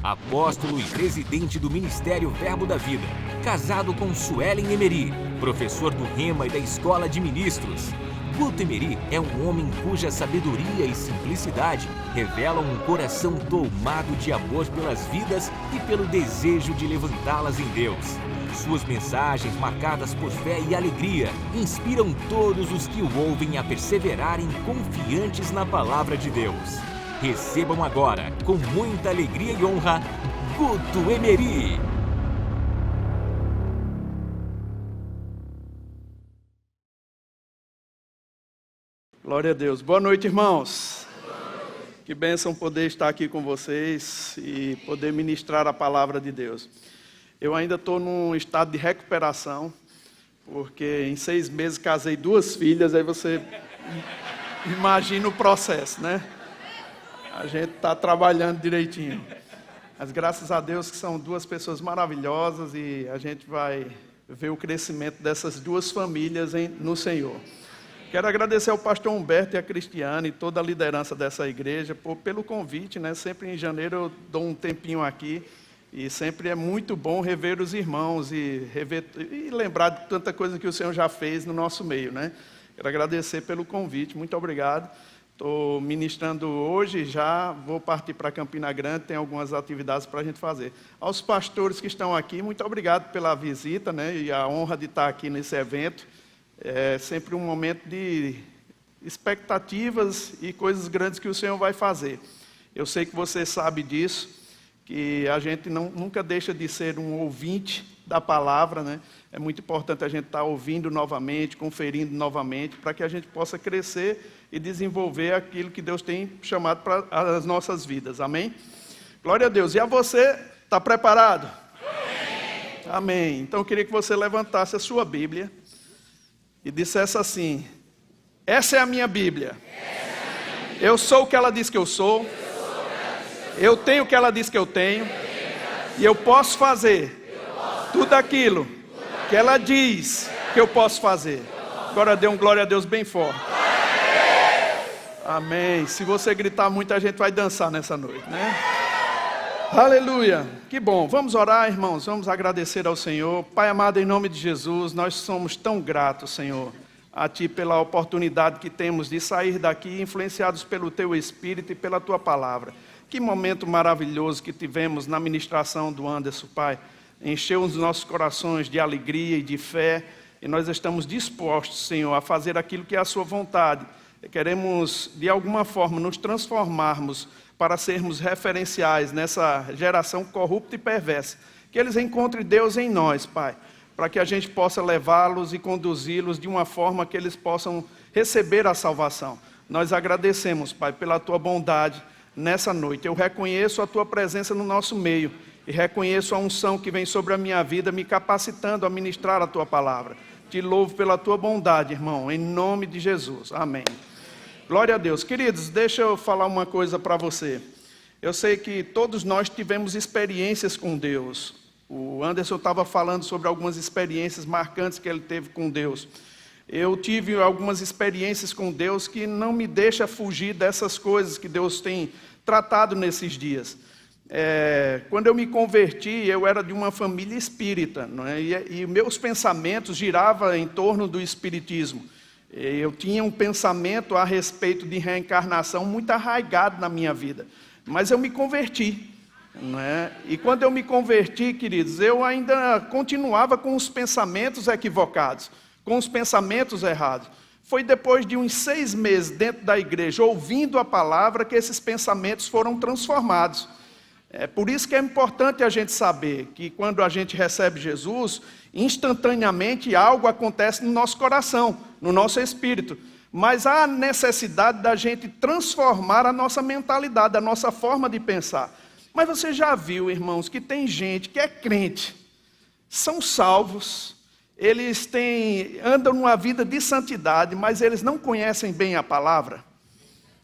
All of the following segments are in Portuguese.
apóstolo e presidente do Ministério Verbo da Vida, casado com Suelen Emery, professor do Rema e da Escola de Ministros. Guto Emery é um homem cuja sabedoria e simplicidade revelam um coração tomado de amor pelas vidas e pelo desejo de levantá-las em Deus. Suas mensagens, marcadas por fé e alegria, inspiram todos os que o ouvem a perseverarem confiantes na palavra de Deus. Recebam agora, com muita alegria e honra, Guto Emery. Glória a Deus. Boa noite, irmãos. Que bênção poder estar aqui com vocês e poder ministrar a palavra de Deus. Eu ainda estou num estado de recuperação, porque em 6 meses casei 2 filhas, aí você imagina o processo, né? A gente está trabalhando direitinho. Mas graças a Deus que são 2 pessoas maravilhosas e a gente vai ver o crescimento dessas 2 famílias no Senhor. Quero agradecer ao pastor Humberto e a Cristiane e toda a liderança dessa igreja pelo convite, né? Sempre em janeiro eu dou um tempinho aqui e sempre é muito bom rever os irmãos e lembrar de tanta coisa que o Senhor já fez no nosso meio, né? Quero agradecer pelo convite, muito obrigado. Estou ministrando hoje, já vou partir para Campina Grande, tem algumas atividades para a gente fazer. Aos pastores que estão aqui, muito obrigado pela visita, né? E a honra de estar aqui nesse evento. É sempre um momento de expectativas e coisas grandes que o Senhor vai fazer. Eu sei que você sabe disso, que a gente nunca deixa de ser um ouvinte da palavra, né? É muito importante a gente estar ouvindo novamente, conferindo novamente, para que a gente possa crescer e desenvolver aquilo que Deus tem chamado para as nossas vidas. Amém? Glória a Deus. E a você, está preparado? Amém. Amém. Então eu queria que você levantasse a sua Bíblia e dissesse assim: essa é a minha Bíblia. Eu sou o que ela diz que eu sou. Eu tenho o que ela diz que eu tenho. E eu posso fazer tudo aquilo que ela diz que eu posso fazer. Agora dê um glória a Deus bem forte. Amém. Se você gritar muito, a gente vai dançar nessa noite, né? Aleluia. Que bom. Vamos orar, irmãos. Vamos agradecer ao Senhor. Pai amado, em nome de Jesus, nós somos tão gratos, Senhor, a Ti pela oportunidade que temos de sair daqui influenciados pelo Teu Espírito e pela Tua Palavra. Que momento maravilhoso que tivemos na ministração do Anderson, Pai. Encheu os nossos corações de alegria e de fé. E nós estamos dispostos, Senhor, a fazer aquilo que é a Sua vontade. Queremos, de alguma forma, nos transformarmos para sermos referenciais nessa geração corrupta e perversa. Que eles encontrem Deus em nós, Pai, para que a gente possa levá-los e conduzi-los de uma forma que eles possam receber a salvação. Nós agradecemos, Pai, pela Tua bondade nessa noite. Eu reconheço a Tua presença no nosso meio e reconheço a unção que vem sobre a minha vida, me capacitando a ministrar a Tua palavra. Te louvo pela Tua bondade, irmão, em nome de Jesus. Amém. Glória a Deus. Queridos, deixa eu falar uma coisa para você. Eu sei que todos nós tivemos experiências com Deus. O Anderson estava falando sobre algumas experiências marcantes que ele teve com Deus. Eu tive algumas experiências com Deus que não me deixam fugir dessas coisas que Deus tem tratado nesses dias. Quando eu me converti, eu era de uma família espírita, não é? E meus pensamentos giravam em torno do espiritismo. Eu tinha um pensamento a respeito de reencarnação muito arraigado na minha vida. Mas eu me converti, não é? E quando eu me converti, queridos, eu ainda continuava com os pensamentos equivocados, com os pensamentos errados. Foi depois de uns 6 meses dentro da igreja, ouvindo a palavra, que esses pensamentos foram transformados. É por isso que é importante a gente saber que quando a gente recebe Jesus, instantaneamente algo acontece no nosso coração, no nosso espírito. Mas há necessidade da gente transformar a nossa mentalidade, a nossa forma de pensar. Mas você já viu, irmãos, que tem gente que é crente, são salvos, eles andam numa vida de santidade, mas eles não conhecem bem a palavra.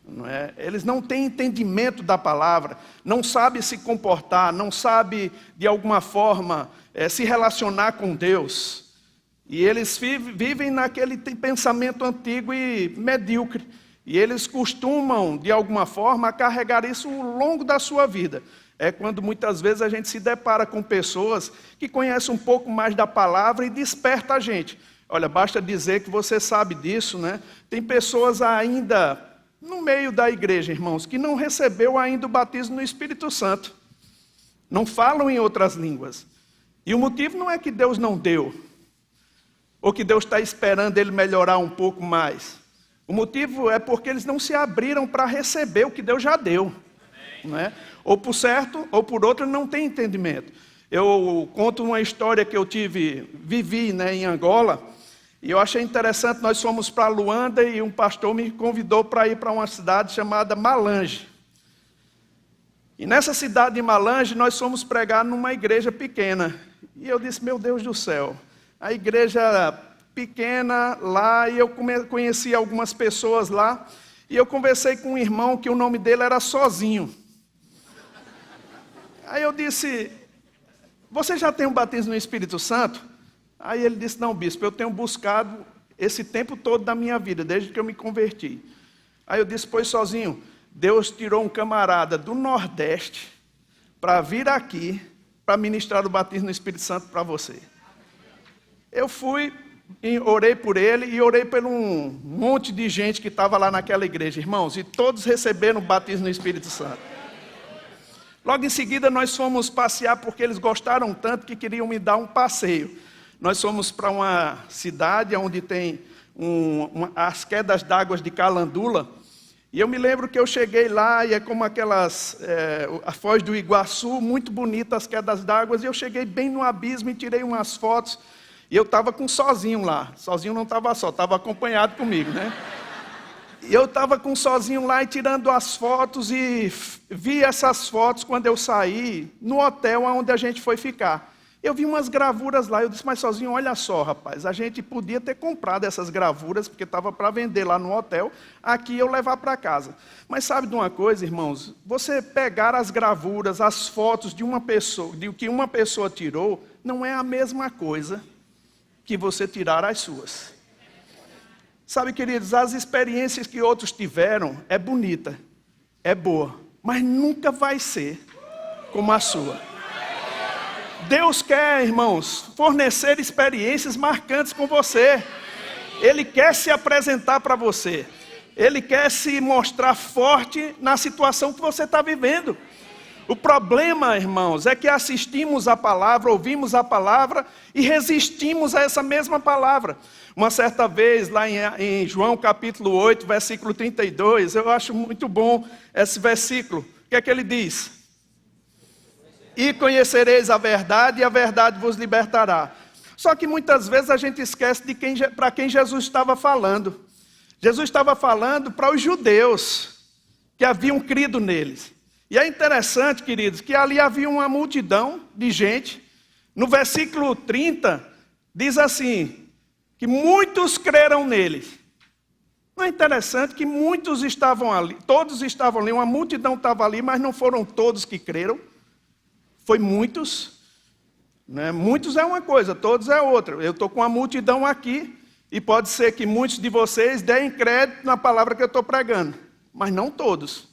Não é? Eles não têm entendimento da palavra, não sabem se comportar, não sabem de alguma forma se relacionar com Deus. E eles vivem naquele pensamento antigo e medíocre. E eles costumam, de alguma forma, carregar isso ao longo da sua vida. é quando muitas vezes a gente se depara com pessoas que conhecem um pouco mais da palavra e desperta a gente. Olha, basta dizer que você sabe disso, né? Tem pessoas ainda no meio da igreja, irmãos, que não recebeu ainda o batismo no Espírito Santo. Não falam em outras línguas. E o motivo não é que Deus não deu, ou que Deus está esperando ele melhorar um pouco mais. O motivo é porque eles não se abriram para receber o que Deus já deu. Não é? Ou por certo, ou por outro, não tem entendimento. Eu conto uma história que eu vivi, né, em Angola, e eu achei interessante. Nós fomos para Luanda e um pastor me convidou para ir para uma cidade chamada Malange. E nessa cidade de Malange, nós fomos pregar numa igreja pequena. E eu disse, meu Deus do céu, a igreja pequena lá, e eu conheci algumas pessoas lá, e eu conversei com um irmão que o nome dele era Sozinho. Aí eu disse, você já tem um batismo no Espírito Santo? Aí ele disse, não, bispo, eu tenho buscado esse tempo todo da minha vida, desde que eu me converti. Aí eu disse, pois Sozinho, Deus tirou um camarada do Nordeste para vir aqui, para ministrar o batismo no Espírito Santo para você. Eu fui, orei por ele e orei por um monte de gente que estava lá naquela igreja, irmãos, e todos receberam o batismo no Espírito Santo. Logo em seguida nós fomos passear, porque eles gostaram tanto que queriam me dar um passeio. Nós fomos para uma cidade onde tem as quedas d'água de Calandula, e eu me lembro que eu cheguei lá, e é como aquelas, a Foz do Iguaçu, muito bonitas as quedas d'água, e eu cheguei bem no abismo e tirei umas fotos, e eu estava com Sozinho lá. Sozinho não estava só, estava acompanhado comigo, né? E eu estava com Sozinho lá e tirando as fotos, e vi essas fotos quando eu saí no hotel onde a gente foi ficar. Eu vi umas gravuras lá, eu disse, mas Sozinho, olha só, rapaz, a gente podia ter comprado essas gravuras, porque estava para vender lá no hotel, aqui eu levar para casa. Mas sabe de uma coisa, irmãos? Você pegar as gravuras, as fotos de uma pessoa, de que uma pessoa tirou, não é a mesma coisa que você tirar as suas. Sabe, queridos, as experiências que outros tiveram é bonita, é boa, mas nunca vai ser como a sua. Deus quer, irmãos, fornecer experiências marcantes com você. Ele quer se apresentar para você. Ele quer se mostrar forte na situação que você está vivendo. O problema, irmãos, é que assistimos a palavra, ouvimos a palavra e resistimos a essa mesma palavra. Uma certa vez, lá em João capítulo 8, versículo 32, eu acho muito bom esse versículo. O que é que ele diz? E conhecereis a verdade, e a verdade vos libertará. Só que muitas vezes a gente esquece de para quem Jesus estava falando. Jesus estava falando para os judeus que haviam crido neles. E é interessante, queridos, que ali havia uma multidão de gente. No versículo 30, diz assim, que muitos creram nele. Não é interessante que muitos estavam ali, todos estavam ali, uma multidão estava ali, mas não foram todos que creram. Foi muitos, né? Muitos é uma coisa, todos é outra. Eu estou com a multidão aqui, e pode ser que muitos de vocês deem crédito na palavra que eu estou pregando, mas não todos.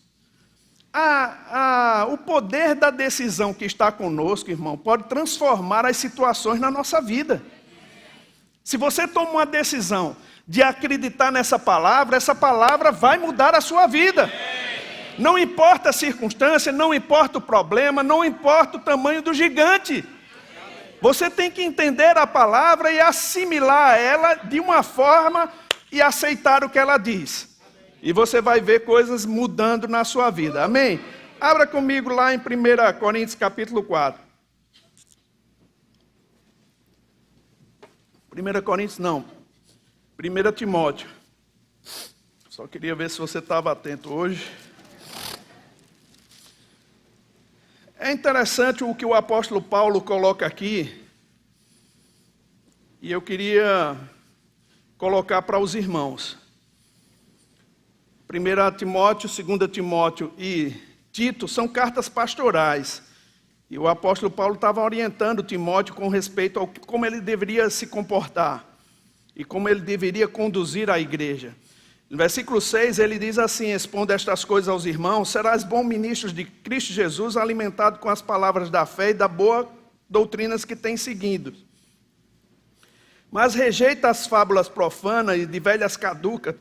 O poder da decisão que está conosco, irmão, pode transformar as situações na nossa vida. Se você toma uma decisão de acreditar nessa palavra, essa palavra vai mudar a sua vida. Não importa a circunstância, não importa o problema, não importa o tamanho do gigante. Você tem que entender a palavra e assimilar ela de uma forma e aceitar o que ela diz. E você vai ver coisas mudando na sua vida. Amém? Abra comigo lá em 1 Coríntios capítulo 4. 1 Coríntios não. 1 Timóteo. Só queria ver se você estava atento hoje. É interessante o que o apóstolo Paulo coloca aqui, e eu queria colocar para os irmãos. 1 Timóteo, 2 Timóteo e Tito são cartas pastorais, e o apóstolo Paulo estava orientando Timóteo com respeito ao como ele deveria se comportar, e como ele deveria conduzir a igreja. No versículo 6, ele diz assim, expondo estas coisas aos irmãos: serás bom ministros de Cristo Jesus, alimentado com as palavras da fé e da boa doutrinas que tens seguido. Mas rejeita as fábulas profanas e de velhas caducas,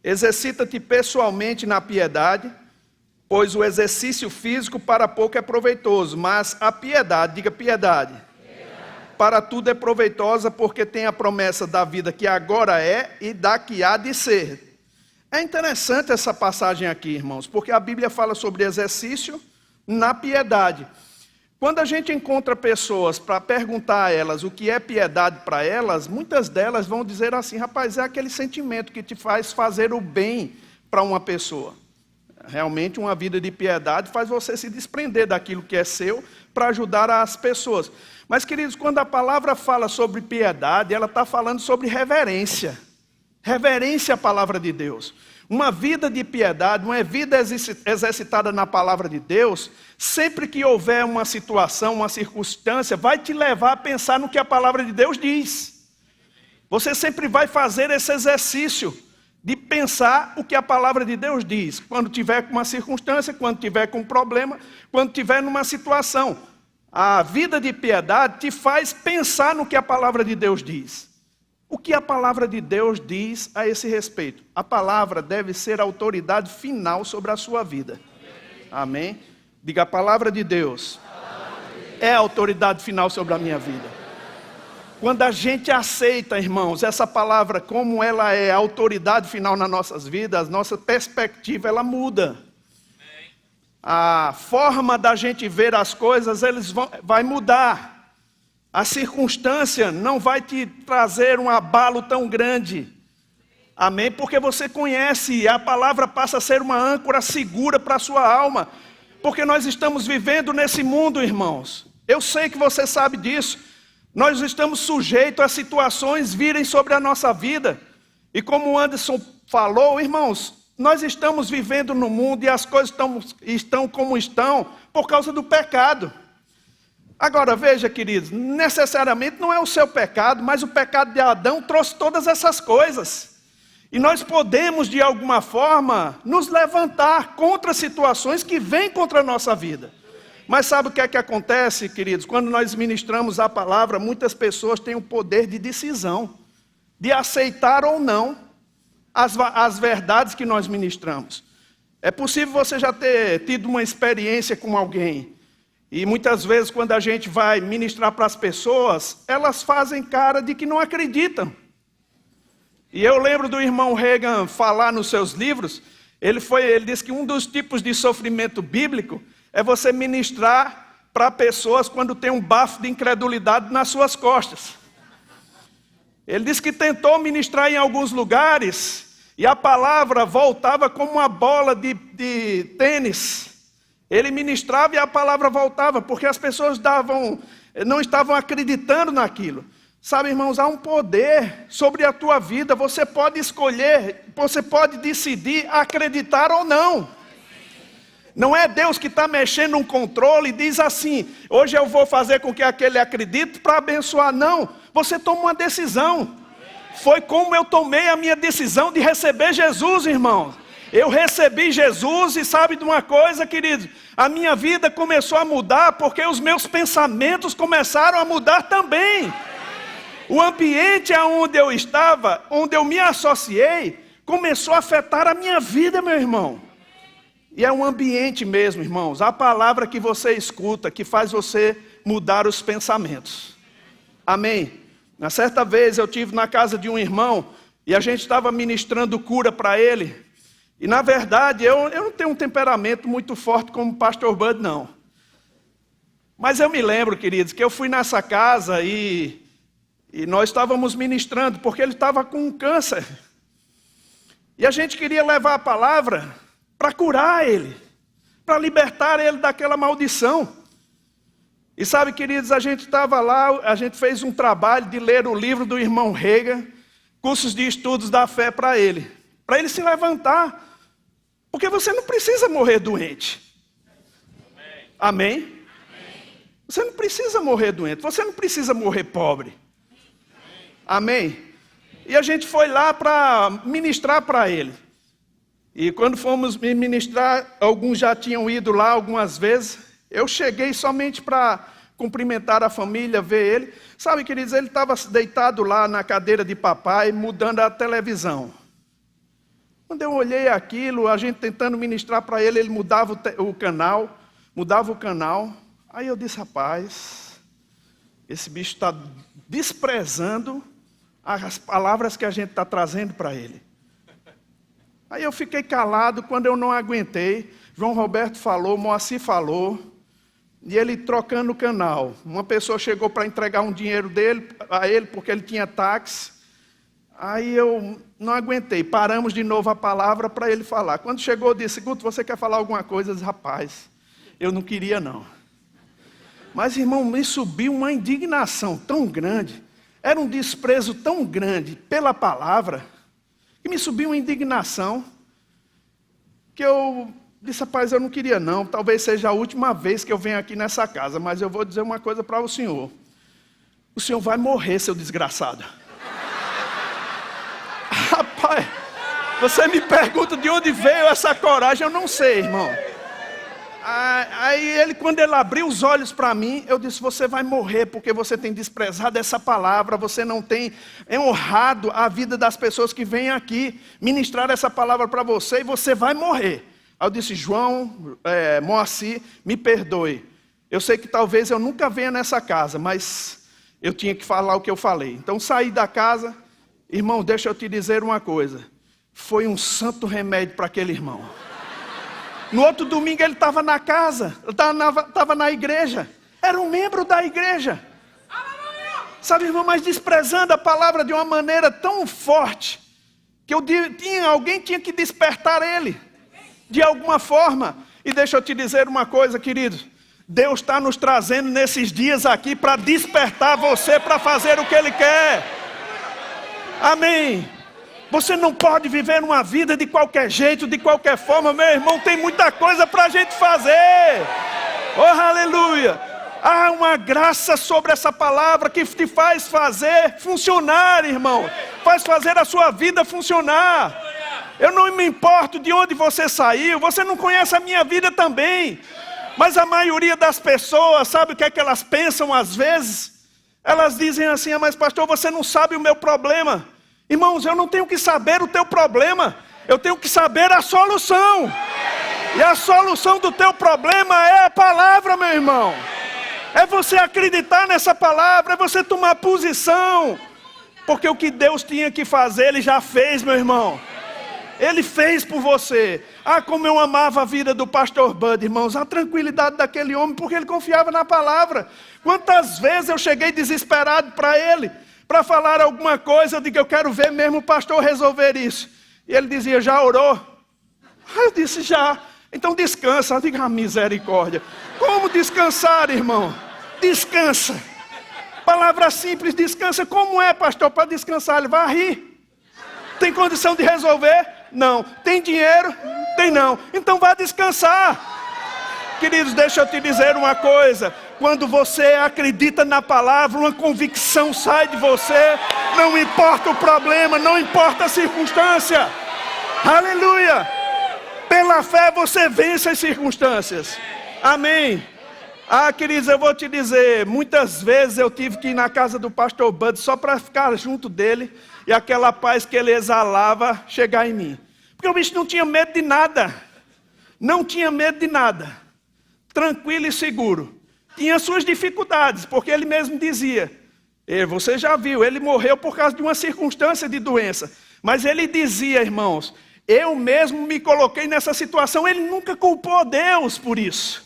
exercita-te pessoalmente na piedade, pois o exercício físico para pouco é proveitoso, mas a piedade, diga piedade, para tudo é proveitosa, porque tem a promessa da vida que agora é e da que há de ser. É interessante essa passagem aqui, irmãos, porque a Bíblia fala sobre exercício na piedade. Quando a gente encontra pessoas para perguntar a elas o que é piedade para elas, muitas delas vão dizer assim: rapaz, é aquele sentimento que te faz fazer o bem para uma pessoa. Realmente uma vida de piedade faz você se desprender daquilo que é seu para ajudar as pessoas. Mas, queridos, quando a palavra fala sobre piedade, ela está falando sobre reverência. Reverência à palavra de Deus. Uma vida de piedade, uma vida exercitada na palavra de Deus, sempre que houver uma situação, uma circunstância, vai te levar a pensar no que a palavra de Deus diz. Você sempre vai fazer esse exercício de pensar o que a palavra de Deus diz. Quando tiver com uma circunstância, quando tiver com um problema, quando tiver numa situação. A vida de piedade te faz pensar no que a palavra de Deus diz. O que a palavra de Deus diz a esse respeito? A palavra deve ser a autoridade final sobre a sua vida. Amém? Diga: a palavra de Deus é a autoridade final sobre a minha vida. Quando a gente aceita, irmãos, essa palavra como ela é a autoridade final nas nossas vidas, a nossa perspectiva ela muda. A forma da gente ver as coisas vai mudar. A circunstância não vai te trazer um abalo tão grande. Amém? Porque você conhece, e a palavra passa a ser uma âncora segura para a sua alma. Porque nós estamos vivendo nesse mundo, irmãos. Eu sei que você sabe disso. Nós estamos sujeitos a situações virem sobre a nossa vida. E como o Anderson falou, irmãos, nós estamos vivendo no mundo e as coisas estão como estão por causa do pecado. Agora veja, queridos, necessariamente não é o seu pecado, mas o pecado de Adão trouxe todas essas coisas. E nós podemos, de alguma forma, nos levantar contra situações que vêm contra a nossa vida. Mas sabe o que é que acontece, queridos? Quando nós ministramos a palavra, muitas pessoas têm o poder de decisão, de aceitar ou não as verdades que nós ministramos. É possível você já ter tido uma experiência com alguém. E muitas vezes, quando a gente vai ministrar para as pessoas, elas fazem cara de que não acreditam. E eu lembro do irmão Reagan falar nos seus livros, ele disse que um dos tipos de sofrimento bíblico é você ministrar para pessoas quando tem um bafo de incredulidade nas suas costas. Ele disse que tentou ministrar em alguns lugares e a palavra voltava como uma bola de tênis. Ele ministrava e a palavra voltava, porque as pessoas não estavam acreditando naquilo. Sabe, irmãos, há um poder sobre a tua vida. Você pode escolher, você pode decidir acreditar ou não. Não é Deus que está mexendo um controle e diz assim: hoje eu vou fazer com que aquele acredite para abençoar. Não, você toma uma decisão. Foi como eu tomei a minha decisão de receber Jesus, irmão. Eu recebi Jesus e sabe de uma coisa, queridos? A minha vida começou a mudar porque os meus pensamentos começaram a mudar também. O ambiente onde eu estava, onde eu me associei, começou a afetar a minha vida, meu irmão. E é um ambiente mesmo, irmãos. A palavra que você escuta, que faz você mudar os pensamentos. Amém? Na certa vez eu estive na casa de um irmão e a gente estava ministrando cura para ele. E na verdade eu não tenho um temperamento muito forte como o pastor Bud, não. Mas eu me lembro, queridos, que eu fui nessa casa e nós estávamos ministrando porque ele estava com um câncer. E a gente queria levar a palavra para curar ele, para libertar ele daquela maldição. E sabe, queridos, a gente estava lá, a gente fez um trabalho de ler o livro do irmão Reagan, cursos de estudos da fé para ele se levantar. Porque você não precisa morrer doente. Amém? Você não precisa morrer doente, você não precisa morrer pobre. Amém? E a gente foi lá para ministrar para ele. E quando fomos ministrar, alguns já tinham ido lá algumas vezes. Eu cheguei somente para cumprimentar a família, ver ele. Sabe, queridos, ele estava deitado lá na cadeira de papai, mudando a televisão. Quando eu olhei aquilo, a gente tentando ministrar para ele, ele mudava o canal. Aí eu disse, rapaz, esse bicho está desprezando as palavras que a gente está trazendo para ele. Aí eu fiquei calado. Quando eu não aguentei, João Roberto falou, Moacir falou, e ele trocando o canal. Uma pessoa chegou para entregar um dinheiro a ele, porque ele tinha táxi. Aí eu não aguentei, paramos de novo a palavra para ele falar. Quando chegou, eu disse, Guto, você quer falar alguma coisa? Eu disse, rapaz, eu não queria não. Mas, irmão, me subiu uma indignação tão grande, era um desprezo tão grande pela palavra, que me subiu uma indignação, que eu disse, rapaz, eu não queria não, talvez seja a última vez que eu venho aqui nessa casa, mas eu vou dizer uma coisa para o senhor vai morrer, seu desgraçado. Rapaz, você me pergunta de onde veio essa coragem, eu não sei, irmão. Aí quando ele abriu os olhos para mim, eu disse, você vai morrer, porque você tem desprezado essa palavra, você não tem honrado a vida das pessoas que vêm aqui ministrar essa palavra para você, e você vai morrer. Aí eu disse, João, Moacir, me perdoe. Eu sei que talvez eu nunca venha nessa casa, mas eu tinha que falar o que eu falei. Então saí da casa, irmão, deixa eu te dizer uma coisa, foi um santo remédio para aquele irmão. No outro domingo ele estava na casa, estava na igreja, era um membro da igreja. Sabe, irmão, mas desprezando a palavra de uma maneira tão forte, que alguém tinha que despertar ele, de alguma forma. E deixa eu te dizer uma coisa, querido, Deus está nos trazendo nesses dias aqui para despertar você para fazer o que Ele quer. Amém. Você não pode viver uma vida de qualquer jeito, de qualquer forma, meu irmão, tem muita coisa para a gente fazer. Oh, aleluia. Há uma graça sobre essa palavra que te faz fazer funcionar, irmão. Faz fazer a sua vida funcionar. Eu não me importo de onde você saiu, você não conhece a minha vida também. Mas a maioria das pessoas, sabe o que é que elas pensam às vezes? Elas dizem assim, mas pastor, você não sabe o meu problema. Irmãos, eu não tenho que saber o teu problema, eu tenho que saber a solução. E a solução do teu problema é a palavra, meu irmão. É você acreditar nessa palavra, é você tomar posição. Porque o que Deus tinha que fazer, Ele já fez, meu irmão. Ele fez por você. Ah, como eu amava a vida do pastor Bud, irmãos. A tranquilidade daquele homem, porque ele confiava na palavra. Quantas vezes eu cheguei desesperado para ele, para falar alguma coisa, eu digo, eu quero ver mesmo o pastor resolver isso. E ele dizia, já orou? Aí eu disse, já. Então descansa. Eu digo, misericórdia. Como descansar, irmão? Descansa. Palavra simples, descansa. Como é, pastor, para descansar? Ele vai rir. Tem condição de resolver? Não. Tem dinheiro? Tem não. Então vá descansar. Queridos, deixa eu te dizer uma coisa. Quando você acredita na palavra, uma convicção sai de você. Não importa o problema, não importa a circunstância. Aleluia. Pela fé você vence as circunstâncias. Amém. Ah, queridos, eu vou te dizer, muitas vezes eu tive que ir na casa do pastor Bud só para ficar junto dele e aquela paz que ele exalava chegar em mim. Porque o bicho não tinha medo de nada. Não tinha medo de nada. Tranquilo e seguro. Tinha suas dificuldades, porque ele mesmo dizia, você já viu, ele morreu por causa de uma circunstância de doença. Mas ele dizia, irmãos, eu mesmo me coloquei nessa situação, ele nunca culpou Deus por isso.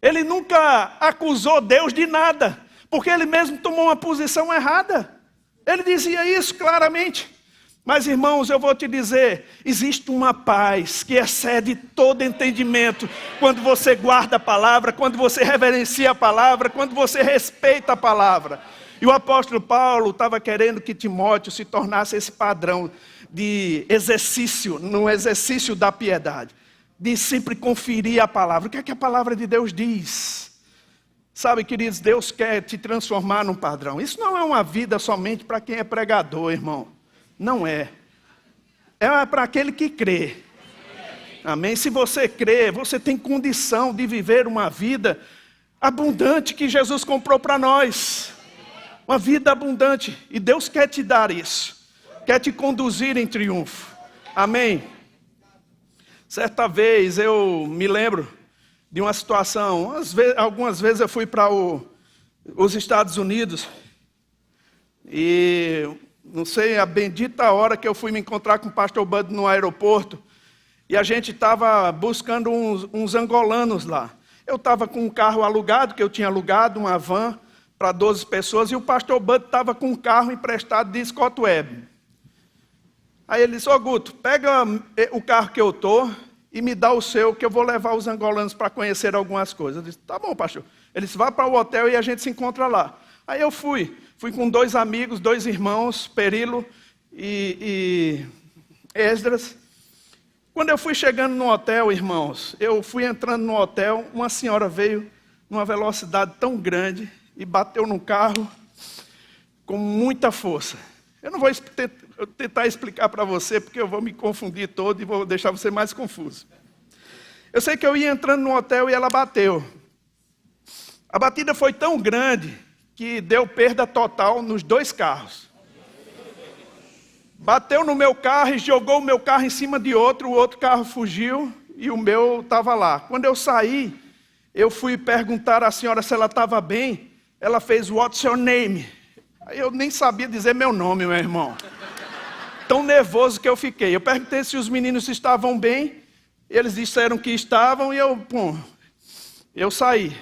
Ele nunca acusou Deus de nada, porque ele mesmo tomou uma posição errada. Ele dizia isso claramente. Mas, irmãos, eu vou te dizer, existe uma paz que excede todo entendimento quando você guarda a palavra, quando você reverencia a palavra, quando você respeita a palavra. E o apóstolo Paulo estava querendo que Timóteo se tornasse esse padrão de exercício, no exercício da piedade, de sempre conferir a palavra. O que é que a palavra de Deus diz? Sabe, queridos, Deus quer te transformar num padrão. Isso não é uma vida somente para quem é pregador, irmão. Não é. É para aquele que crê. Amém? Se você crê, você tem condição de viver uma vida abundante que Jesus comprou para nós. Uma vida abundante. E Deus quer te dar isso. Quer te conduzir em triunfo. Amém? Certa vez eu me lembro de uma situação. Algumas vezes eu fui para os Estados Unidos. E não sei a bendita hora que eu fui me encontrar com o pastor Bud no aeroporto. E a gente estava buscando uns angolanos lá. Eu estava com um carro alugado, que eu tinha alugado, uma van para 12 pessoas. E o pastor Bud estava com um carro emprestado de Scott Webb. Aí ele disse, Guto, pega o carro que eu estou e me dá o seu, que eu vou levar os angolanos para conhecer algumas coisas. Eu disse, tá bom, pastor. Ele disse, vá para o hotel e a gente se encontra lá. Aí eu fui com 2 amigos, 2 irmãos, Perilo e Esdras. Quando eu fui chegando no hotel, irmãos, eu fui entrando no hotel, uma senhora veio numa velocidade tão grande e bateu no carro com muita força. Eu não vou tentar explicar para você, porque eu vou me confundir todo e vou deixar você mais confuso. Eu sei que eu ia entrando no hotel e ela bateu. A batida foi tão grande que deu perda total nos 2 carros. Bateu no meu carro e jogou o meu carro em cima de outro, o outro carro fugiu e o meu estava lá. Quando eu saí, eu fui perguntar à senhora se ela estava bem. Ela fez, what's your name? Aí eu nem sabia dizer meu nome, meu irmão. Tão nervoso que eu fiquei. Eu perguntei se os meninos estavam bem, eles disseram que estavam e eu saí.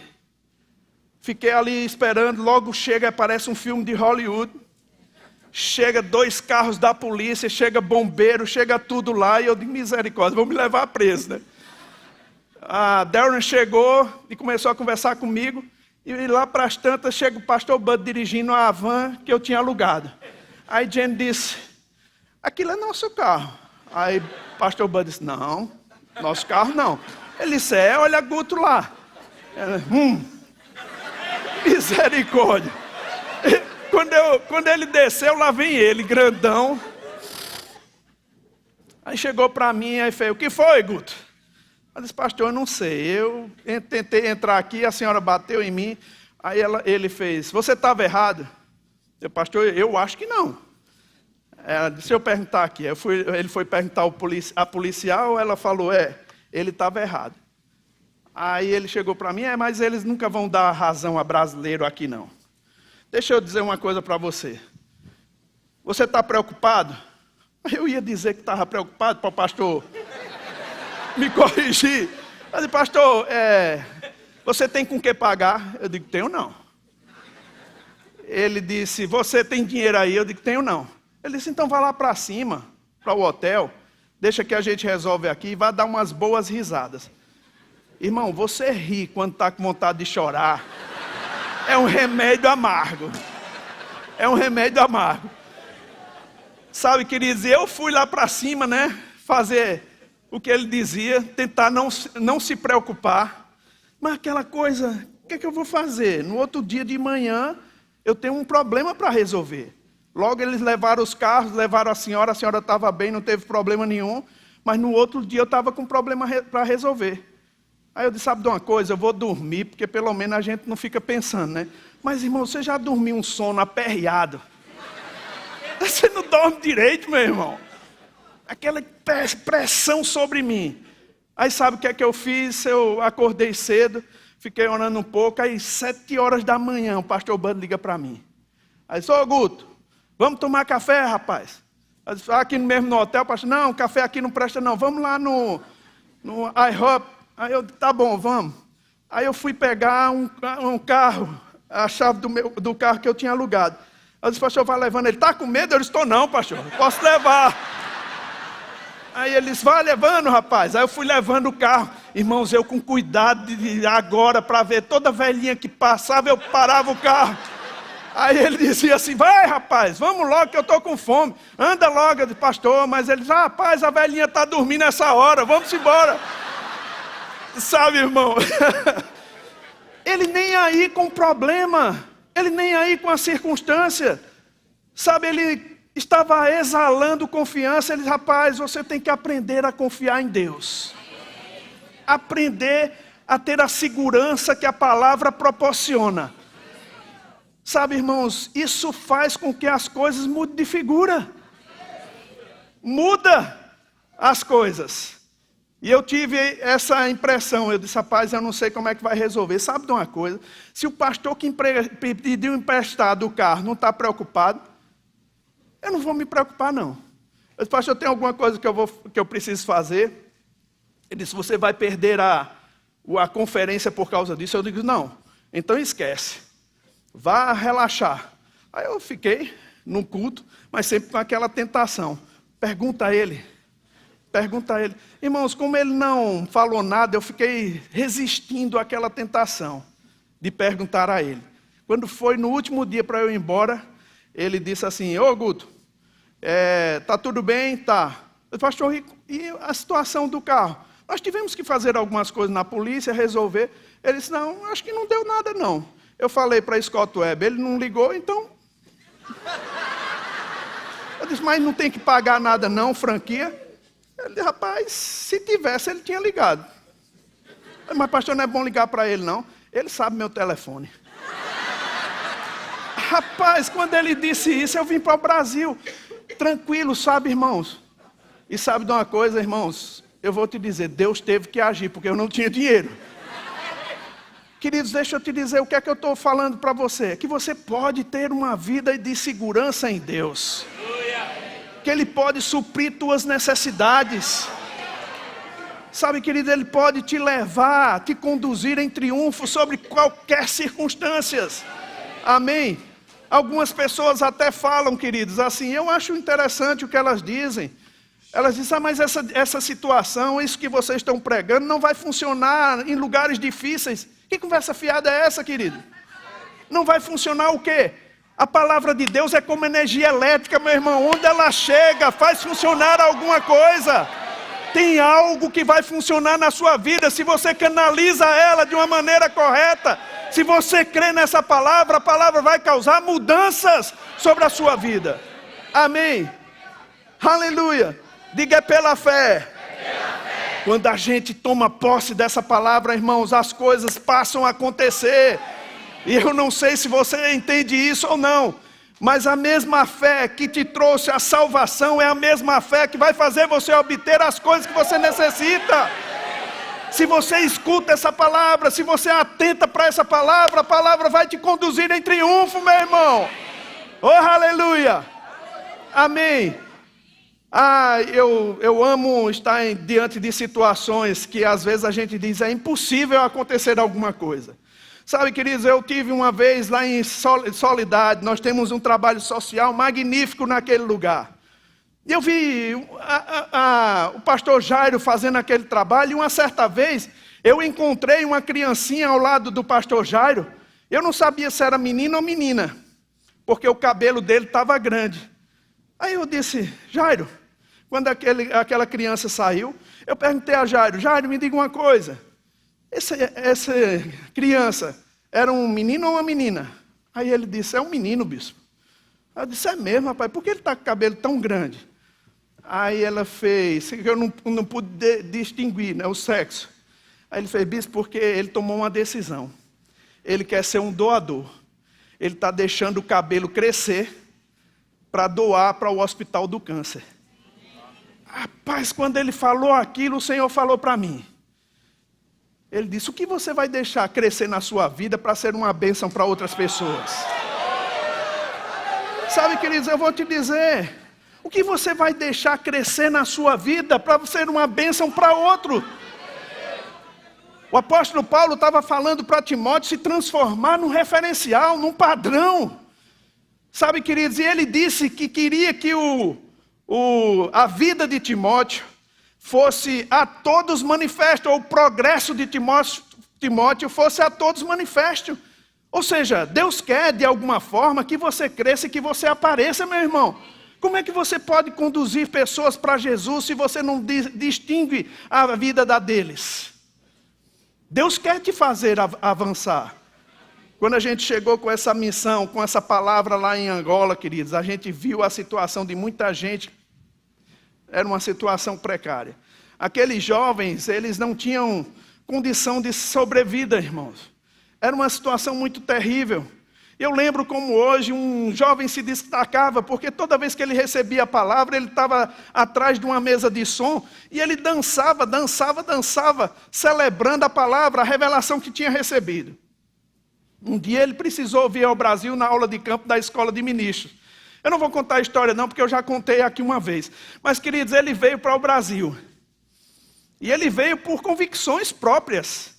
Fiquei ali esperando, logo chega, parece um filme de Hollywood. Chega 2 carros da polícia, chega bombeiro, chega tudo lá, e eu digo, misericórdia, vão me levar preso, né? A Darren chegou e começou a conversar comigo, e lá para as tantas chega o pastor Bud dirigindo a van que eu tinha alugado. Aí Jane disse, aquilo é nosso carro. Aí o pastor Bud disse, não, nosso carro não. Ele disse, olha Guto lá. Ela, misericórdia. Quando ele desceu, lá vem ele, grandão. Aí chegou para mim e fez, o que foi, Guto? Eu disse, pastor, eu não sei. Eu tentei entrar aqui, a senhora bateu em mim. Aí ele fez, você estava errado? Eu, pastor, eu acho que não. Ela disse, eu perguntar aqui. Ele foi perguntar a policial, ela falou, ele estava errado. Aí ele chegou para mim, mas eles nunca vão dar razão a brasileiro aqui não. Deixa eu dizer uma coisa para você. Você está preocupado? Eu ia dizer que estava preocupado para o pastor me corrigir. Eu disse, pastor, você tem com que pagar? Eu digo, tenho não. Ele disse, você tem dinheiro aí? Eu digo, tenho não. Ele disse, então vá lá para cima, para o hotel, deixa que a gente resolve aqui e vai dar umas boas risadas. Irmão, você ri quando está com vontade de chorar. É um remédio amargo. É um remédio amargo. Sabe, queridos, eu fui lá para cima, né? Fazer o que ele dizia, tentar não se preocupar. Mas aquela coisa, o que é que eu vou fazer? No outro dia de manhã, eu tenho um problema para resolver. Logo eles levaram os carros, levaram a senhora estava bem, não teve problema nenhum. Mas no outro dia eu estava com um problema para resolver. Aí eu disse, sabe de uma coisa, eu vou dormir, porque pelo menos a gente não fica pensando, né? Mas, irmão, você já dormiu um sono aperreado? Você não dorme direito, meu irmão. Aquela pressão sobre mim. Aí sabe o que é que eu fiz? Eu acordei cedo, fiquei orando um pouco, aí 7 horas da manhã o pastor Bando liga para mim. Aí disse, Guto, vamos tomar café, rapaz? Eu disse, aqui mesmo no hotel, pastor, não, café aqui não presta não, vamos lá no IHOP. Aí eu disse, tá bom, vamos. Aí eu fui pegar um carro, a chave do carro que eu tinha alugado. Eu disse, pastor, vai levando. Ele, tá com medo? Eu disse, estou não, pastor, posso levar. Aí ele disse, vai levando, rapaz. Aí eu fui levando o carro. Irmãos, eu com cuidado de agora, para ver toda velhinha que passava, eu parava o carro. Aí ele dizia assim, vai, rapaz, vamos logo que eu estou com fome. Anda logo. Eu disse, pastor, mas ele disse, rapaz, a velhinha está dormindo nessa hora, vamos embora. Sabe, irmão, ele nem aí com o problema, ele nem aí com a circunstância, sabe, ele estava exalando confiança. Ele disse, rapaz, você tem que aprender a confiar em Deus. Aprender a ter a segurança que a palavra proporciona. Sabe, irmãos, isso faz com que as coisas mudem de figura. Muda as coisas. E eu tive essa impressão, eu disse, rapaz, eu não sei como é que vai resolver. Sabe de uma coisa? Se o pastor que pediu emprestado o carro não está preocupado, eu não vou me preocupar, não. Eu disse, pastor, tem alguma coisa que eu preciso fazer? Ele disse, você vai perder a conferência por causa disso? Eu digo, não, então esquece. Vá relaxar. Aí eu fiquei no culto, mas sempre com aquela tentação. Pergunta a ele. Irmãos, como ele não falou nada, eu fiquei resistindo àquela tentação de perguntar a ele. Quando foi no último dia para eu ir embora, ele disse assim, ô Guto, tá tudo bem? Tá. Eu disse, pastor, e a situação do carro? Nós tivemos que fazer algumas coisas na polícia, resolver. Ele disse, não, acho que não deu nada não. Eu falei para Scott Webb, ele não ligou, então... Eu disse, mas não tem que pagar nada não, franquia? Ele disse, rapaz, se tivesse, ele tinha ligado. Mas pastor, não é bom ligar para ele não? Ele sabe meu telefone. Rapaz, quando ele disse isso, eu vim para o Brasil. Tranquilo, sabe, irmãos? E sabe de uma coisa, irmãos? Eu vou te dizer, Deus teve que agir, porque eu não tinha dinheiro. Queridos, deixa eu te dizer o que é que eu estou falando para você. Que você pode ter uma vida de segurança em Deus. Que Ele pode suprir tuas necessidades. Sabe, querido, Ele pode te levar, te conduzir em triunfo sobre qualquer circunstância. Amém? Algumas pessoas até falam, queridos, assim, eu acho interessante o que elas dizem. Elas dizem, mas essa situação, isso que vocês estão pregando, não vai funcionar em lugares difíceis. Que conversa fiada é essa, querido? Não vai funcionar o quê? A palavra de Deus é como energia elétrica, meu irmão. Onde ela chega, faz funcionar alguma coisa. Tem algo que vai funcionar na sua vida. Se você canaliza ela de uma maneira correta. Se você crê nessa palavra, a palavra vai causar mudanças sobre a sua vida. Amém. Aleluia. Diga, é pela fé. Quando a gente toma posse dessa palavra, irmãos, as coisas passam a acontecer. E eu não sei se você entende isso ou não, mas a mesma fé que te trouxe a salvação é a mesma fé que vai fazer você obter as coisas que você necessita. Se você escuta essa palavra, se você é atenta para essa palavra, a palavra vai te conduzir em triunfo, meu irmão. Oh, aleluia. Amém. Eu amo estar diante de situações que às vezes a gente diz, é impossível acontecer alguma coisa. Sabe, queridos, eu tive uma vez lá em Soledade, nós temos um trabalho social magnífico naquele lugar. E eu vi o pastor Jairo fazendo aquele trabalho, e uma certa vez eu encontrei uma criancinha ao lado do pastor Jairo. Eu não sabia se era menino ou menina, porque o cabelo dele estava grande. Aí eu disse, Jairo, quando aquela criança saiu, eu perguntei a Jairo, Jairo, me diga uma coisa. Essa criança era um menino ou uma menina? Aí ele disse, é um menino, bispo. Eu disse, é mesmo, rapaz, por que ele está com o cabelo tão grande? Aí ela fez, eu não pude distinguir, né, o sexo. Aí ele fez, bispo, porque ele tomou uma decisão. Ele quer ser um doador. Ele está deixando o cabelo crescer para doar para o hospital do câncer. Rapaz, quando ele falou aquilo, o Senhor falou para mim. Ele disse, o que você vai deixar crescer na sua vida para ser uma bênção para outras pessoas? Sabe, queridos, eu vou te dizer, o que você vai deixar crescer na sua vida para ser uma bênção para outro? O apóstolo Paulo estava falando para Timóteo se transformar num referencial, num padrão. Sabe, queridos, e ele disse que queria que a vida de Timóteo fosse a todos manifesto, ou o progresso de Timóteo fosse a todos manifesto. Ou seja, Deus quer de alguma forma que você cresça e que você apareça, meu irmão. Como é que você pode conduzir pessoas para Jesus se você não distingue a vida da deles? Deus quer te fazer avançar. Quando a gente chegou com essa missão, com essa palavra lá em Angola, queridos, a gente viu a situação de muita gente. Era uma situação precária. Aqueles jovens, eles não tinham condição de sobrevida, irmãos. Era uma situação muito terrível. Eu lembro como hoje um jovem se destacava, porque toda vez que ele recebia a palavra, ele estava atrás de uma mesa de som, e ele dançava, celebrando a palavra, a revelação que tinha recebido. Um dia ele precisou vir ao Brasil na aula de campo da escola de ministros. Eu não vou contar a história não, porque eu já contei aqui uma vez. Mas, queridos, ele veio para o Brasil. E ele veio por convicções próprias.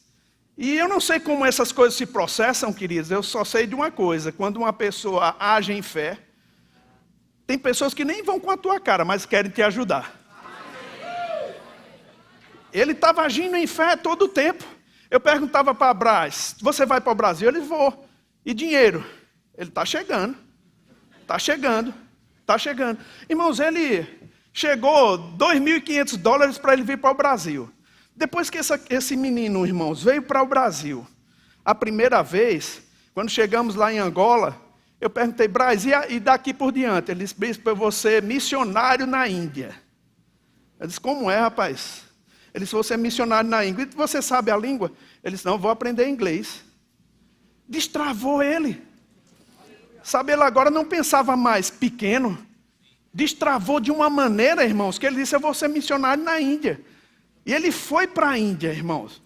E eu não sei como essas coisas se processam, queridos, eu só sei de uma coisa: quando uma pessoa age em fé, tem pessoas que nem vão com a tua cara, mas querem te ajudar. Ele estava agindo em fé todo o tempo. Eu perguntava para Brás: você vai para o Brasil? Ele: vou. E dinheiro? Ele: está chegando. Irmãos, ele chegou $2.500 para ele vir para o Brasil. Depois que esse menino, irmãos, veio para o Brasil, a primeira vez, quando chegamos lá em Angola, eu perguntei: Brás, e daqui por diante? Ele disse: bispo, eu vou ser missionário na Índia. Eu disse: como é, rapaz? Ele disse: você é missionário na Índia. E você sabe a língua? Ele disse: não, vou aprender inglês. Destravou ele. Sabe, ele agora não pensava mais pequeno. Destravou de uma maneira, irmãos, que ele disse: eu vou ser missionário na Índia. E ele foi para a Índia, irmãos.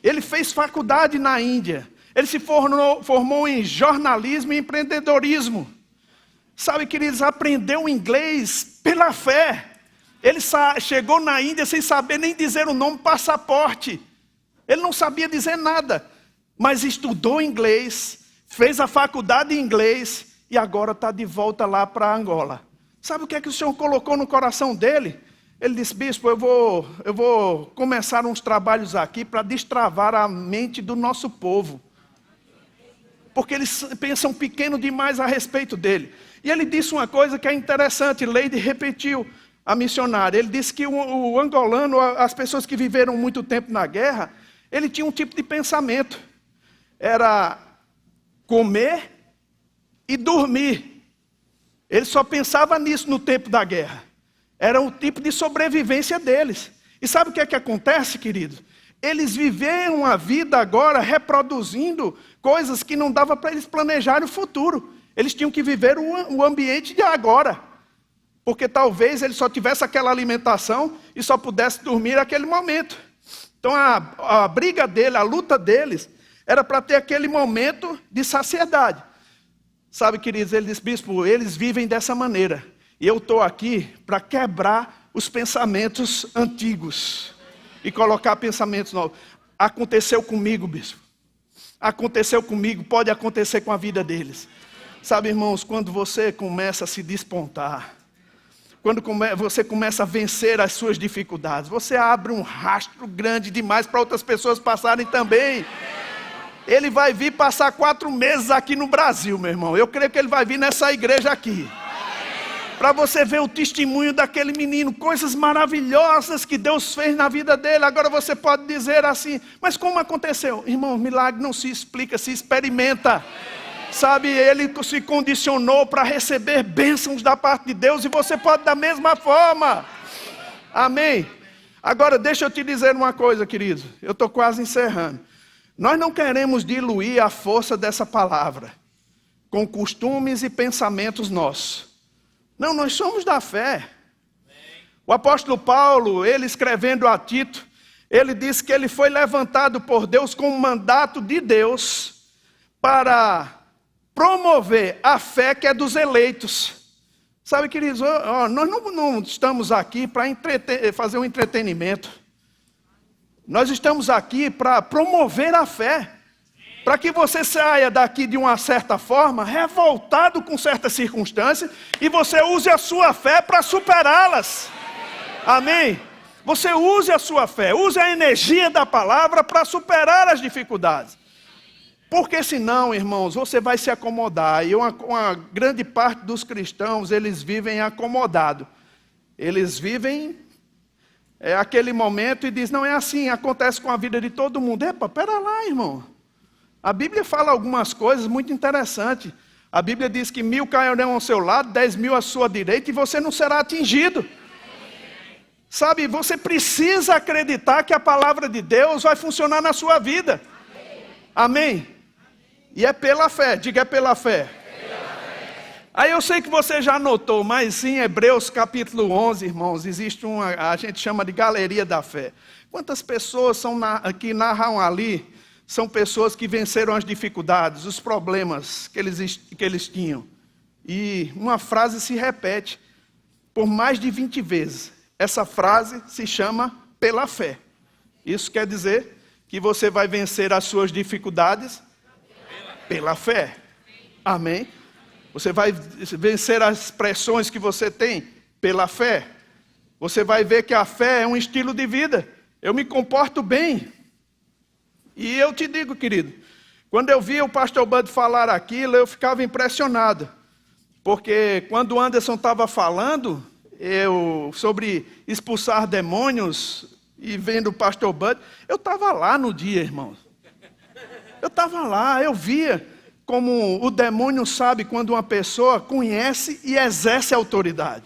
Ele fez faculdade na Índia. Ele se formou em jornalismo e empreendedorismo. Sabe, queridos, aprendeu inglês pela fé. Ele chegou na Índia sem saber nem dizer o nome passaporte. Ele não sabia dizer nada. Mas estudou inglês, fez a faculdade em inglês e agora está de volta lá para Angola. Sabe o que é que o Senhor colocou no coração dele? Ele disse: bispo, eu vou começar uns trabalhos aqui para destravar a mente do nosso povo. Porque eles pensam pequeno demais a respeito dele. E ele disse uma coisa que é interessante, Leide repetiu, a missionária. Ele disse que o angolano, as pessoas que viveram muito tempo na guerra, ele tinha um tipo de pensamento. Era comer e dormir. Ele só pensava nisso no tempo da guerra. Era o tipo de sobrevivência deles. E sabe o que é que acontece, queridos? Eles viveram a vida agora reproduzindo coisas que não dava para eles planejarem o futuro. Eles tinham que viver o ambiente de agora. Porque talvez ele só tivesse aquela alimentação e só pudesse dormir naquele momento. Então a briga dele, a luta deles, era para ter aquele momento de saciedade. Sabe, queridos, ele diz: bispo, eles vivem dessa maneira. E eu estou aqui para quebrar os pensamentos antigos e colocar pensamentos novos. Aconteceu comigo, bispo. Aconteceu comigo, pode acontecer com a vida deles. Sabe, irmãos, quando você começa a se despontar, quando você começa a vencer as suas dificuldades, você abre um rastro grande demais para outras pessoas passarem também. Ele vai vir passar 4 meses aqui no Brasil, meu irmão. Eu creio que ele vai vir nessa igreja aqui. Para você ver o testemunho daquele menino, coisas maravilhosas que Deus fez na vida dele. Agora você pode dizer assim: mas como aconteceu? Irmão, milagre não se explica, se experimenta. Sabe, ele se condicionou para receber bênçãos da parte de Deus, e você pode da mesma forma. Amém? Agora deixa eu te dizer uma coisa, querido. Eu estou quase encerrando. Nós não queremos diluir a força dessa palavra com costumes e pensamentos nossos. Não, nós somos da fé. O apóstolo Paulo, ele escrevendo a Tito, ele disse que ele foi levantado por Deus com um mandato de Deus para promover a fé que é dos eleitos. Sabe, queridos, nós não estamos aqui para fazer um entretenimento. Nós estamos aqui para promover a fé. Para que você saia daqui de uma certa forma, revoltado com certas circunstâncias, e você use a sua fé para superá-las. Amém? Você use a sua fé, use a energia da palavra para superar as dificuldades. Porque senão, irmãos, você vai se acomodar. E uma grande parte dos cristãos, eles vivem acomodados. Eles vivem aquele momento e dizem: não é assim, acontece com a vida de todo mundo. Epa, pera lá, irmão. A Bíblia fala algumas coisas muito interessantes. A Bíblia diz que 1000 cairão ao seu lado, 10.000 à sua direita, e você não será atingido. Sabe, você precisa acreditar que a palavra de Deus vai funcionar na sua vida. Amém? E é pela fé, diga é pela fé. Aí eu sei que você já notou, mas em Hebreus capítulo 11, irmãos, existe a gente chama de galeria da fé. Quantas pessoas que narram ali, são pessoas que venceram as dificuldades, os problemas que eles tinham. E uma frase se repete por mais de 20 vezes. Essa frase se chama pela fé. Isso quer dizer que você vai vencer as suas dificuldades pela fé. Amém? Você vai vencer as pressões que você tem pela fé. Você vai ver que a fé é um estilo de vida. Eu me comporto bem. E eu te digo, querido, quando eu via o pastor Bud falar aquilo, eu ficava impressionado. Porque quando o Anderson estava falando sobre expulsar demônios e vendo o pastor Bud, eu estava lá no dia, irmãos. Eu estava lá, eu via como o demônio sabe quando uma pessoa conhece e exerce autoridade.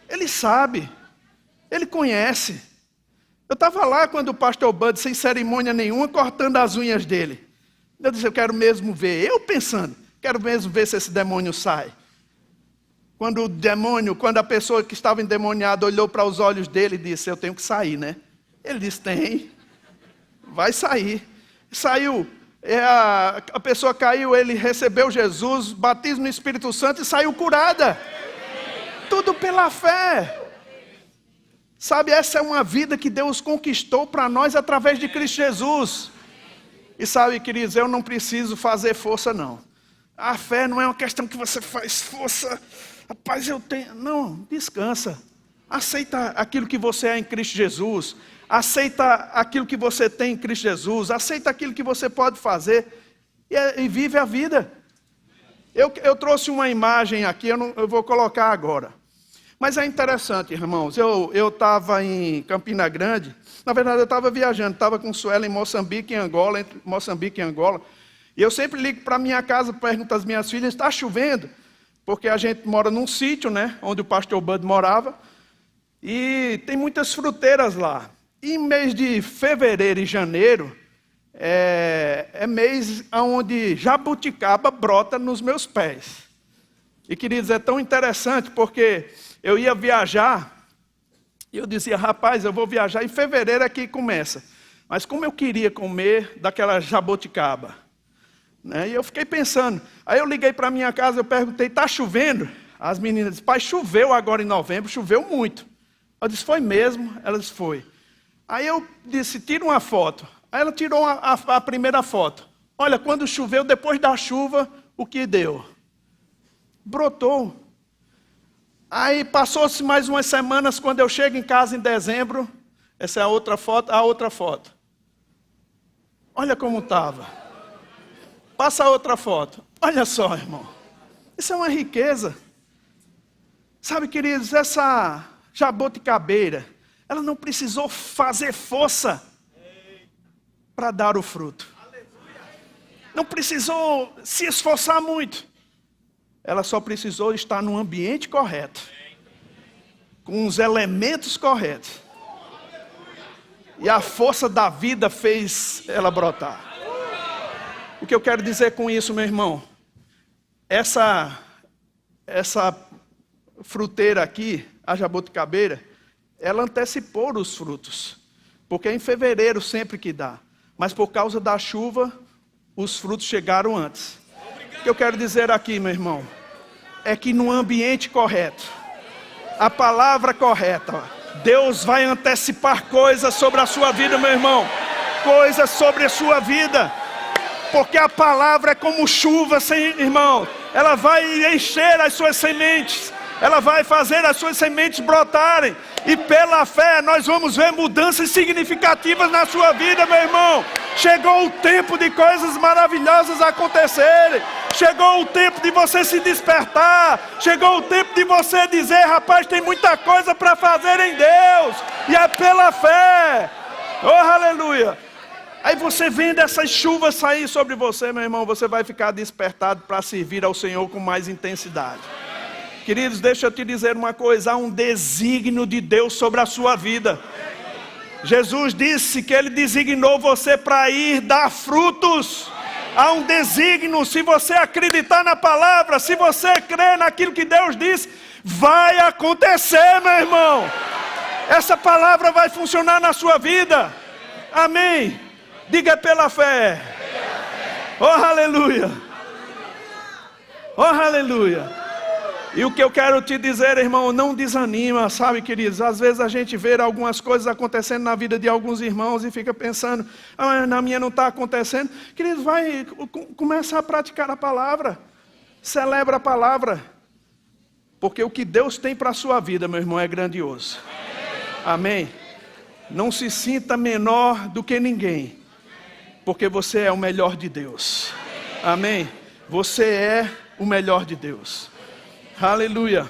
Ele sabe, ele conhece. Eu estava lá quando o pastor Bud, sem cerimônia nenhuma, cortando as unhas dele. Eu disse, eu quero mesmo ver. Eu pensando, quero mesmo ver se esse demônio sai. Quando a pessoa que estava endemoniada olhou para os olhos dele e disse, eu tenho que sair, né? Ele disse, tem. Vai sair. Saiu. A pessoa caiu, ele recebeu Jesus, batismo no Espírito Santo e saiu curada. Tudo pela fé. Sabe, essa é uma vida que Deus conquistou para nós através de Cristo Jesus. E sabe, queridos, eu não preciso fazer força, não. A fé não é uma questão que você faz força. Rapaz, eu tenho... Não, descansa. Aceita aquilo que você é em Cristo Jesus. Aceita aquilo que você tem em Cristo Jesus. Aceita aquilo que você pode fazer. E vive a vida. Eu trouxe uma imagem aqui, eu vou colocar agora. Mas é interessante, irmãos, eu estava em Campina Grande, na verdade eu estava viajando, estava com Suela em Moçambique e Angola, entre Moçambique e Angola, e eu sempre ligo para minha casa, pergunto às minhas filhas, está chovendo? Porque a gente mora num sítio, né, onde o pastor Bud morava, e tem muitas fruteiras lá. E em mês de fevereiro e janeiro, é mês onde jabuticaba brota nos meus pés. E queridos, é tão interessante porque... Eu ia viajar, e eu dizia, rapaz, eu vou viajar, em fevereiro aqui começa. Mas como eu queria comer daquela jabuticaba, né? E eu fiquei pensando, aí eu liguei para minha casa, eu perguntei, está chovendo? As meninas disseram, pai, choveu agora em novembro, choveu muito. Eu disse, foi mesmo? Ela disse, foi. Aí eu disse, tira uma foto. Aí ela tirou a primeira foto. Olha, quando choveu, depois da chuva, o que deu? Brotou. Aí passou-se mais umas semanas, quando eu chego em casa em dezembro, essa é a outra foto. Olha como estava. Passa a outra foto. Olha só, irmão. Isso é uma riqueza. Sabe, queridos, essa jabuticabeira, ela não precisou fazer força para dar o fruto. Não precisou se esforçar muito. Ela só precisou estar no ambiente correto, com os elementos corretos. E a força da vida fez ela brotar. O que eu quero dizer com isso, meu irmão? Essa fruteira aqui, a jabuticabeira, ela antecipou os frutos. Porque é em fevereiro sempre que dá. Mas por causa da chuva, os frutos chegaram antes. O que eu quero dizer aqui, meu irmão, é que no ambiente correto, a palavra correta, Deus vai antecipar coisas sobre a sua vida, meu irmão. Coisas sobre a sua vida. Porque a palavra é como chuva, irmão. Ela vai encher as suas sementes. Ela vai fazer as suas sementes brotarem. E pela fé nós vamos ver mudanças significativas na sua vida, meu irmão. Chegou o tempo de coisas maravilhosas acontecerem. Chegou o tempo de você se despertar. Chegou o tempo de você dizer, rapaz, tem muita coisa para fazer em Deus. E é pela fé. Oh, aleluia. Aí você vendo essas chuvas sair sobre você, meu irmão, você vai ficar despertado para servir ao Senhor com mais intensidade. Queridos, deixa eu te dizer uma coisa, há um desígnio de Deus sobre a sua vida. Jesus disse que Ele designou você para ir dar frutos. Há um desígnio, se você acreditar na palavra, se você crer naquilo que Deus disse, vai acontecer, meu irmão. Essa palavra vai funcionar na sua vida. Amém. Diga pela fé. Oh, aleluia. Oh, aleluia. E o que eu quero te dizer, irmão, não desanima, sabe, queridos? Às vezes a gente vê algumas coisas acontecendo na vida de alguns irmãos e fica pensando, na minha não está acontecendo. Queridos, vai começar a praticar a palavra. Celebra a palavra. Porque o que Deus tem para a sua vida, meu irmão, é grandioso. Amém? Não se sinta menor do que ninguém. Porque você é o melhor de Deus. Amém? Você é o melhor de Deus. Aleluia.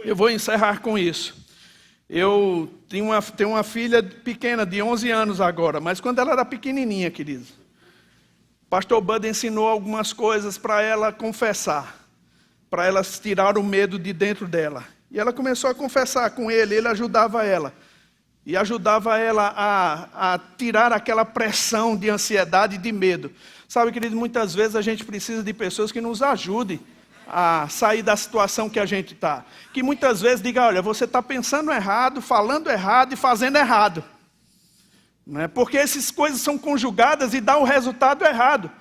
Eu vou encerrar com isso. Eu tenho uma filha pequena, de 11 anos agora, mas quando ela era pequenininha, querido, o pastor Bud ensinou algumas coisas para ela confessar, para ela tirar o medo de dentro dela. E ela começou a confessar com ele ajudava ela. E ajudava ela a tirar aquela pressão de ansiedade e de medo. Sabe, querido, muitas vezes a gente precisa de pessoas que nos ajudem a sair da situação que a gente está. Que muitas vezes diga, olha, você está pensando errado, falando errado e fazendo errado. Não é? Porque essas coisas são conjugadas e dá o resultado errado.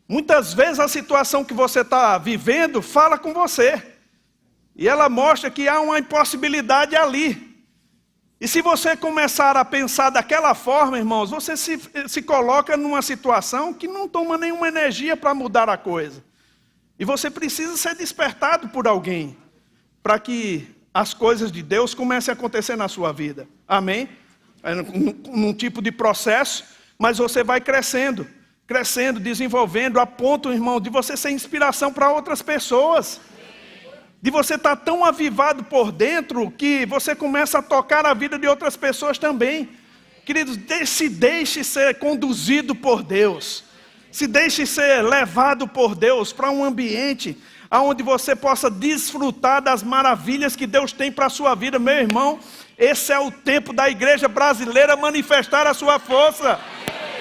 Muitas vezes a situação que você está vivendo fala com você. E ela mostra que há uma impossibilidade ali. E se você começar a pensar daquela forma, irmãos, você se coloca numa situação que não toma nenhuma energia para mudar a coisa. E você precisa ser despertado por alguém, para que as coisas de Deus comecem a acontecer na sua vida. Amém? É num tipo de processo, mas você vai crescendo, desenvolvendo, a ponto, irmão, de você ser inspiração para outras pessoas. De você estar tão avivado por dentro, que você começa a tocar a vida de outras pessoas também. Queridos, se deixe ser conduzido por Deus. Se deixe ser levado por Deus para um ambiente onde você possa desfrutar das maravilhas que Deus tem para a sua vida. Meu irmão, esse é o tempo da igreja brasileira manifestar a sua força.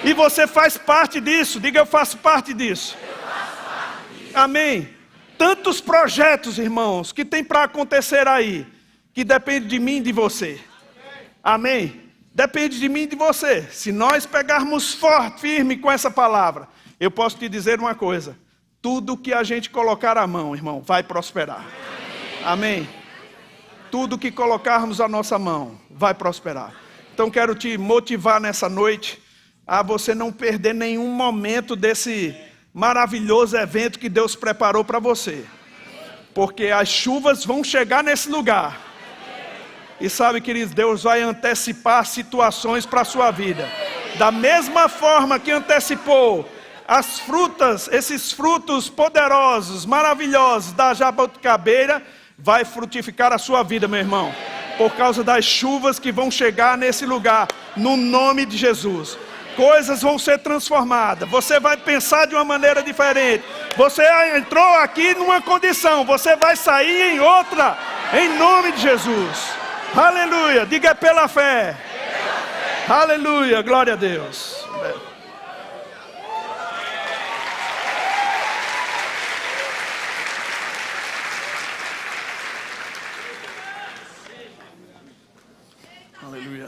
E você faz parte disso. Diga, eu faço parte disso. Amém. Tantos projetos, irmãos, que tem para acontecer aí, que depende de mim e de você. Amém. Depende de mim e de você. Se nós pegarmos forte, firme com essa palavra, eu posso te dizer uma coisa. Tudo que a gente colocar a mão, irmão, vai prosperar. Amém. Tudo que colocarmos a nossa mão, vai prosperar. Então quero te motivar nessa noite, a você não perder nenhum momento desse maravilhoso evento que Deus preparou para você. Porque as chuvas vão chegar nesse lugar. E sabe, queridos, Deus vai antecipar situações para a sua vida. Da mesma forma que antecipou as frutas, esses frutos poderosos, maravilhosos da jabuticabeira, vai frutificar a sua vida, meu irmão. Por causa das chuvas que vão chegar nesse lugar, no nome de Jesus. Coisas vão ser transformadas. Você vai pensar de uma maneira diferente. Você entrou aqui numa condição, você vai sair em outra, em nome de Jesus. Aleluia, diga pela fé. Aleluia, glória a Deus. Aleluia.